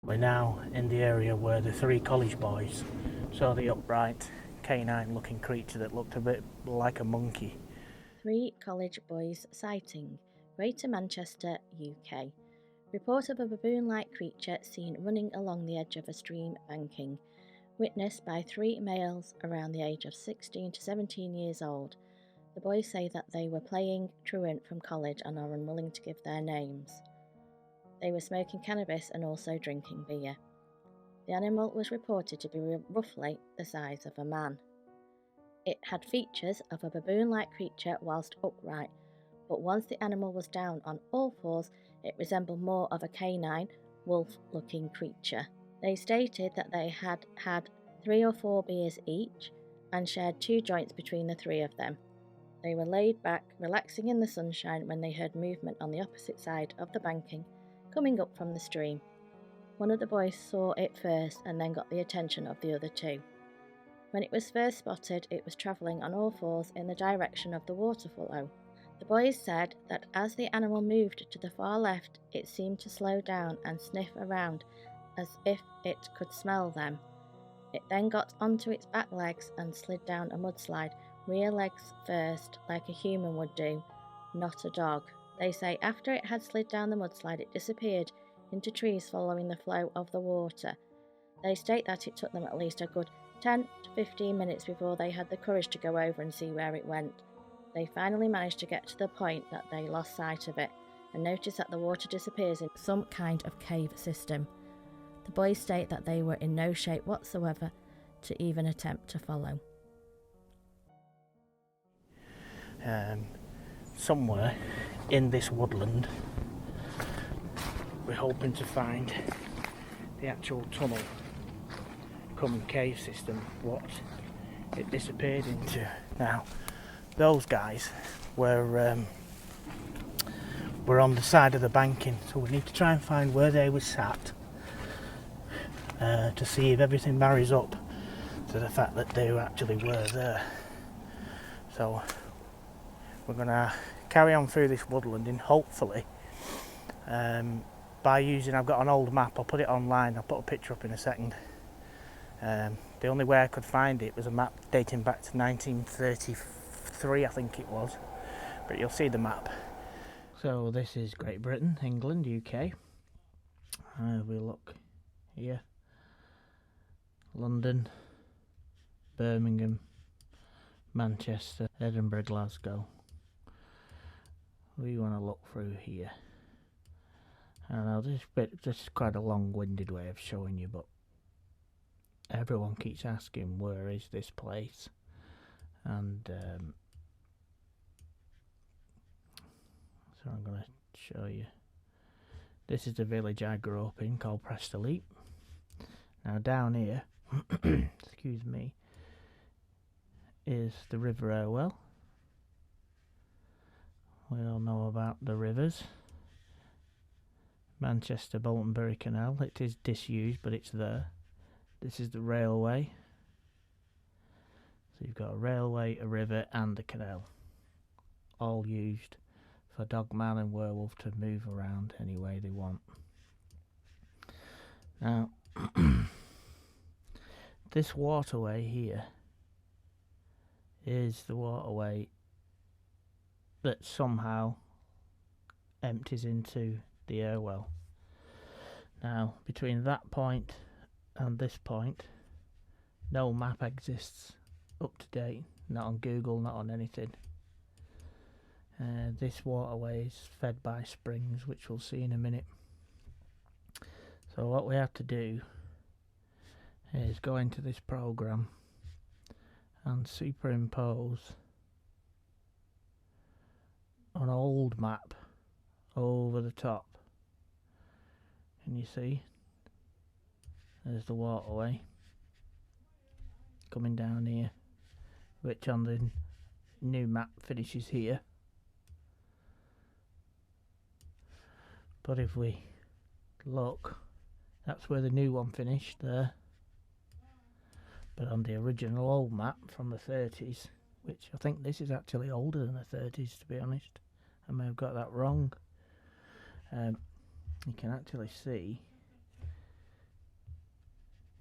We're now in the area where the three college boys saw the upright canine looking creature that looked a bit like a monkey. Three college boys sighting, Greater Manchester, UK. Report of a baboon-like creature seen running along the edge of a stream banking. Witnessed by three males around the age of 16 to 17 years old. The boys say that they were playing truant from college and are unwilling to give their names. They were smoking cannabis and also drinking beer. The animal was reported to be roughly the size of a man. It had features of a baboon-like creature whilst upright, but once the animal was down on all fours, it resembled more of a canine, wolf-looking creature. They stated that they had had 3 or 4 beers each and shared 2 joints between the 3 of them. They were laid back, relaxing in the sunshine when they heard movement on the opposite side of the banking, coming up from the stream. One of the boys saw it first and then got the attention of the other 2. When it was first spotted, it was travelling on all fours in the direction of the water flow. The boys said that as the animal moved to the far left, it seemed to slow down and sniff around as if it could smell them. It then got onto its back legs and slid down a mudslide, rear legs first, like a human would do, not a dog. They say after it had slid down the mudslide, it disappeared into trees following the flow of the water. They state that it took them at least a good 10 to 15 minutes before they had the courage to go over and see where it went. They finally managed to get to the point that they lost sight of it and noticed that the water disappears in some kind of cave system. The boys state that they were in no shape whatsoever to even attempt to follow. Somewhere in this woodland, we're hoping to find the actual tunnel come cave system what it disappeared into. Now those guys were on the side of the banking, so we need to try and find where they were sat to see if everything marries up to the fact that they actually were there. So we're going to carry on through this woodland and hopefully by using, I've got an old map, I'll put it online, I'll put a picture up in a second. The only way I could find it was a map dating back to 1933, I think it was, but you'll see the map. So this is Great Britain, England, UK. We look here, London, Birmingham, Manchester, Edinburgh, Glasgow. We want to look through here. I don't know, this is quite a long-winded way of showing you, but everyone keeps asking where is this place, and so I'm going to show you. This is the village I grew up in called Prestaleep. Now down here, excuse me, is the River Irwell. We all know about the rivers. Manchester Bolton Canal, it is disused but it's there. This is the railway. So you've got a railway, a river and a canal, all used for Dogman and Werewolf to move around any way they want. Now this waterway here is the waterway that somehow empties into the Irwell. Now between that point and this point, no map exists up to date, not on Google, not on anything. This waterway is fed by springs, which we'll see in a minute. So what we have to do is go into this program and superimpose an old map over the top. Can you see? There's the waterway coming down here, which on the new map finishes here. But if we look, that's where the new one finished there. But on the original old map from the 30s, which I think this is actually older than the 30s to be honest, I may have got that wrong. You can actually see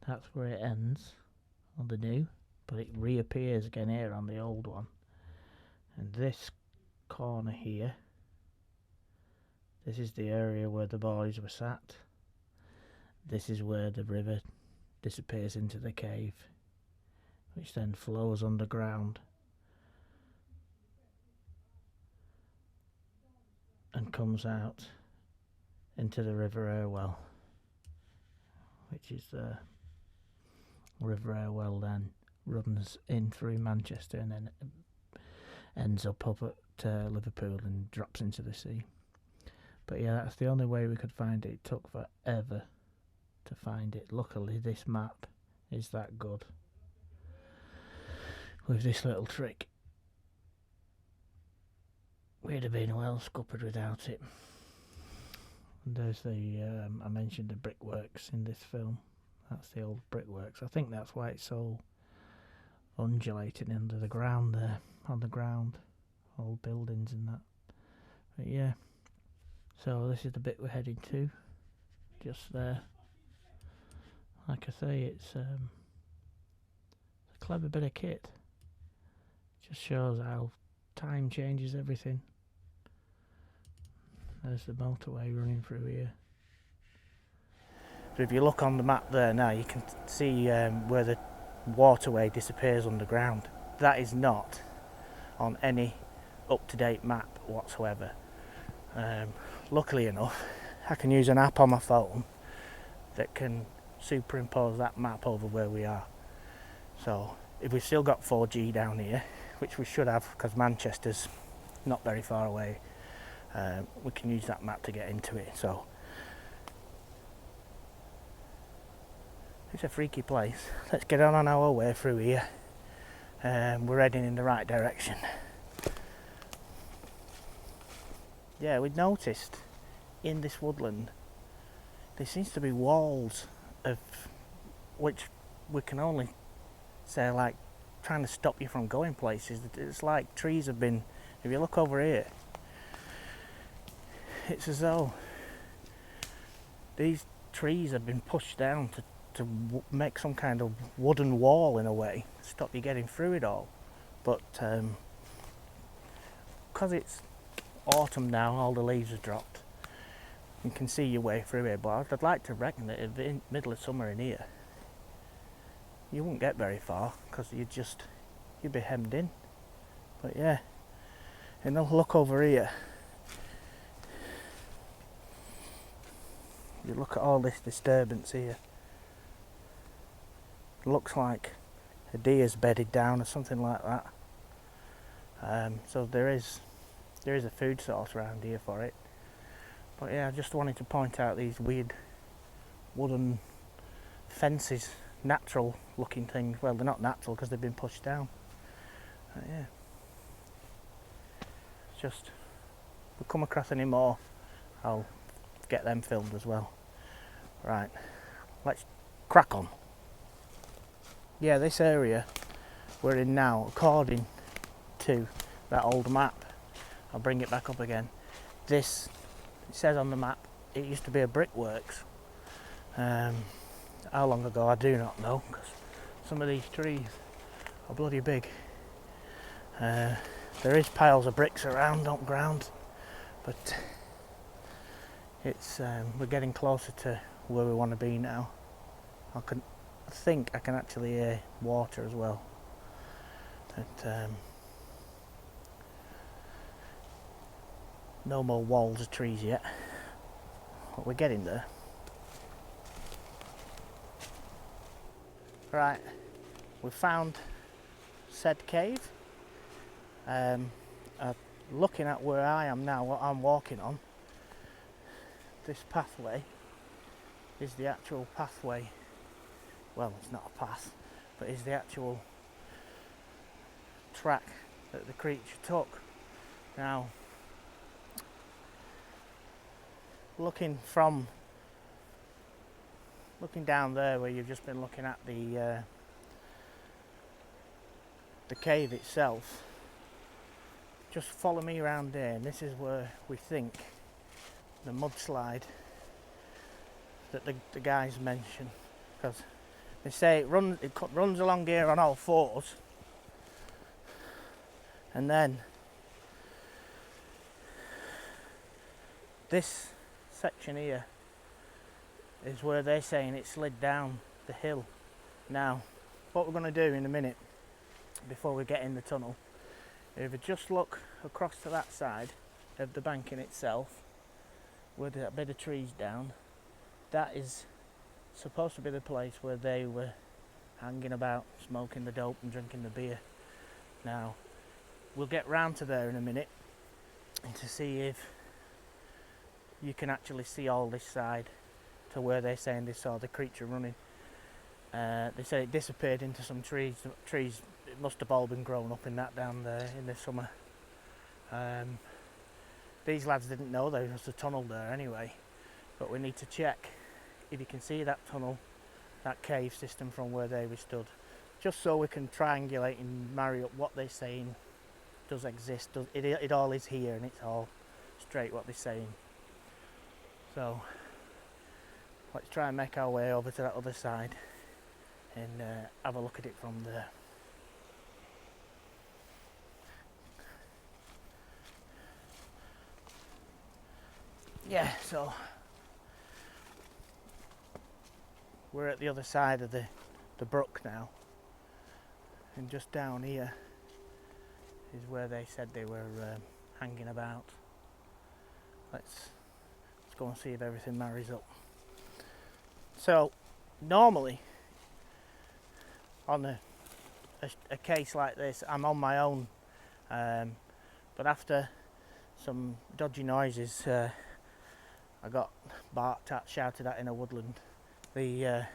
That's where it ends on the new, but it reappears again here on the old one. And this corner here, this is the area where the boys were sat. This is where the river disappears into the cave, which then flows underground and comes out into the River Irwell, which is the River Irwell then runs in through Manchester and then ends up at Liverpool and drops into the sea. But yeah, that's the only way we could find it. It took forever to find it. Luckily this map is that good with this little trick. We'd have been well scuppered without it. And there's the I mentioned the brickworks in this film. That's the old brickworks. I think that's why it's so undulating under the ground there, on the ground, old buildings and that. But yeah, so this is the bit we're heading to, just there. Like I say, it's a clever bit of kit. Just shows how time changes everything. There's the motorway running through here. So if you look on the map there now, you can see where the waterway disappears underground. That is not on any up-to-date map whatsoever. Luckily enough, I can use an app on my phone that can superimpose that map over where we are. So if we've still got 4G down here, which we should have because Manchester's not very far away, we can use that map to get into it. So it's a freaky place. Let's get on our way through here. We're heading in the right direction. Yeah, we'd noticed in this woodland there seems to be walls of which we can only say like trying to stop you from going places. It's like trees have been, if you look over here, it's as though these trees have been pushed down to make some kind of wooden wall in a way, stop you getting through it all. But because it's autumn now, all the leaves have dropped, you can see your way through here. But I'd like to reckon that in the middle of summer in here, you wouldn't get very far because you'd be hemmed in. But yeah, and now look over here. You look at all this disturbance here. It looks like a deer's bedded down or something like that. So there is a food source around here for it. But yeah, I just wanted to point out these weird wooden fences, natural looking things. Well, they're not natural because they've been pushed down. But yeah, it's just, if we come across any more, I'll get them filmed as well. Right, let's crack on. Yeah, this area we're in now, according to that old map, I'll bring it back up again. This, it says on the map, it used to be a brickworks. How long ago I do not know, because some of these trees are bloody big. There is piles of bricks around on ground, but it's we're getting closer to where we want to be now. I think I can actually hear water as well. But no more walls of trees yet, but we're getting there. Right, we've found said cave. Looking at where I am now, what I'm walking on, this pathway is the actual pathway. Well, it's not a path, but is the actual track that the creature took. Now, looking down there where you've just been looking at the cave itself, just follow me around there, and this is where we think the mudslide that the guys mentioned, because They say it runs along here on all fours, and then this section here is where they're saying it slid down the hill. Now, what we're going to do in a minute, before we get in the tunnel, if we just look across to that side of the banking itself, with that bit of trees down, that is supposed to be the place where they were hanging about, smoking the dope and drinking the beer. Now, we'll get round to there in a minute and to see if you can actually see all this side to where they're saying they saw the creature running. They say it disappeared into some trees. Trees, it must have all been grown up in that down there in the summer. These lads didn't know there was a tunnel there anyway, but we need to check if you can see that tunnel, that cave system from where they were stood, just so we can triangulate and marry up what they're saying does exist. It all is here, and it's all straight what they're saying. So let's try and make our way over to that other side and have a look at it from there. Yeah, so we're at the other side of the brook now, and just down here is where they said they were hanging about. Let's go and see if everything marries up. So normally on a case like this I'm on my own, but after some dodgy noises, I got barked at, shouted at in a woodland. The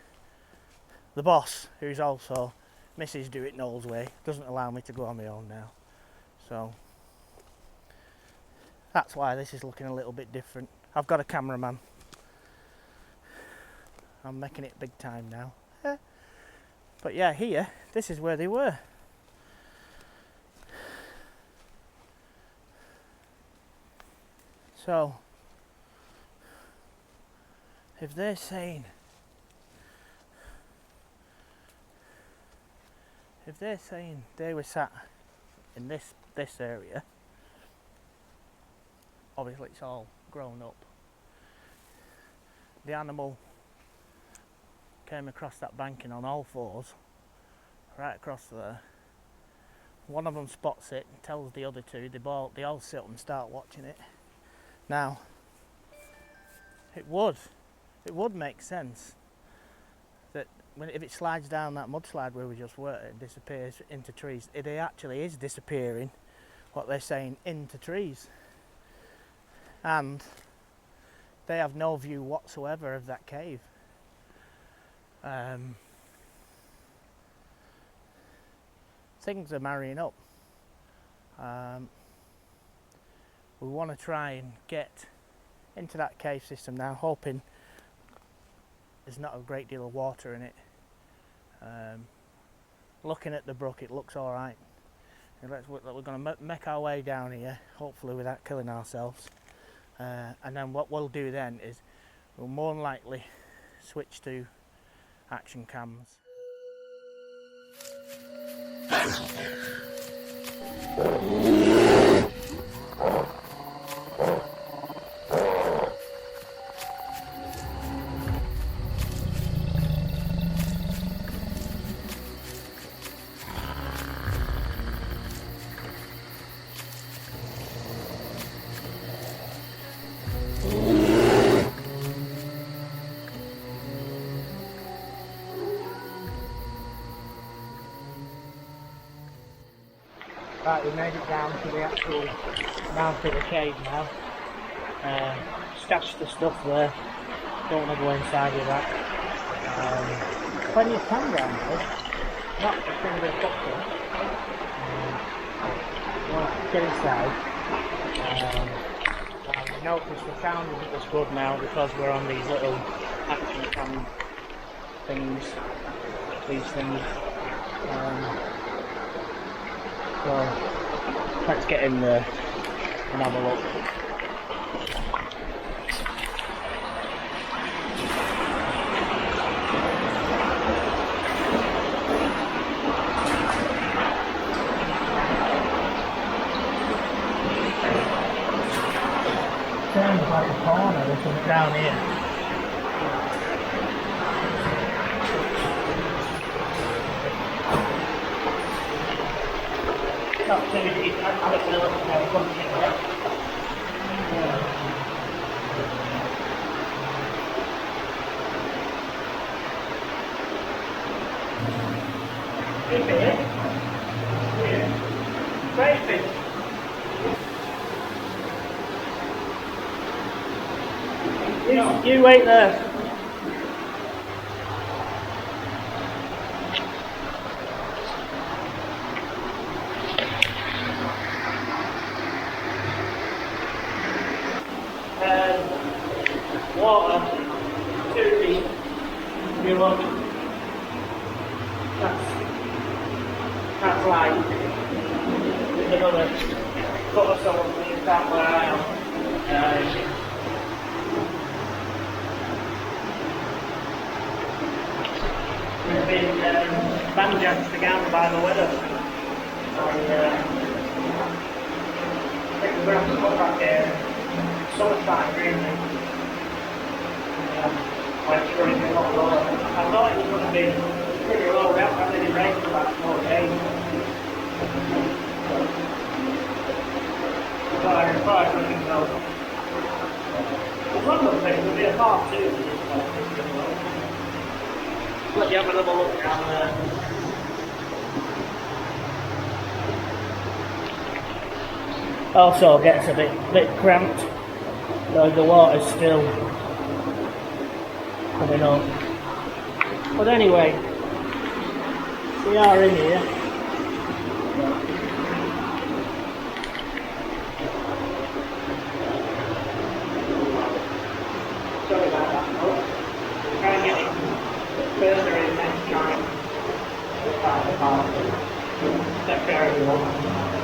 boss, who's also Mrs. Do It Knowles way, doesn't allow me to go on my own now. So that's why this is looking a little bit different. I've got a cameraman. I'm making it big time now. But yeah, here, this is where they were. So if they're saying they were sat in this area, obviously it's all grown up. The animal came across that banking on all fours, right across there. One of them spots it and tells the other two. They all sit up and start watching it. Now, it would make sense that if it slides down that mudslide where we just were, it disappears into trees. It actually is disappearing, what they're saying, into trees. And they have no view whatsoever of that cave. Things are marrying up. We want to try and get into that cave system now, hoping there's not a great deal of water in it. Looking at the brook, it looks alright. We're going to make our way down here, hopefully without killing ourselves. And then what we'll do then is we'll more than likely switch to action cams. Right, we made it down to the actual mouth of the cave now. Stashed the stuff there. Don't want to go inside with that. Plenty of time down here. Not a single footprint. Want to get inside. I noticed the sound isn't as good now because we're on these little action cam things. These things. So let's get in there and have a look. sounds like a corner or something down here. Not too deep, I don't know what's going to come in. Good bit. Yeah. Great bit. You wait there. Water, too deep. You want that's light. There's another foot or so underneath that where I am. We've been banjacks together by the weather. I think we're going to come back here summertime really. Like it's going to be a lot lower. I thought it was going to be pretty low. We haven't had any rain for about 4 days. But I thought it was going to go. There's one of the things, there'll be a part too. Let you have another look down there. Also gets a bit cramped, though the water's still coming up. But anyway, we are in here. Sorry about that, folks. Try and get it further in next time. Take care everyone.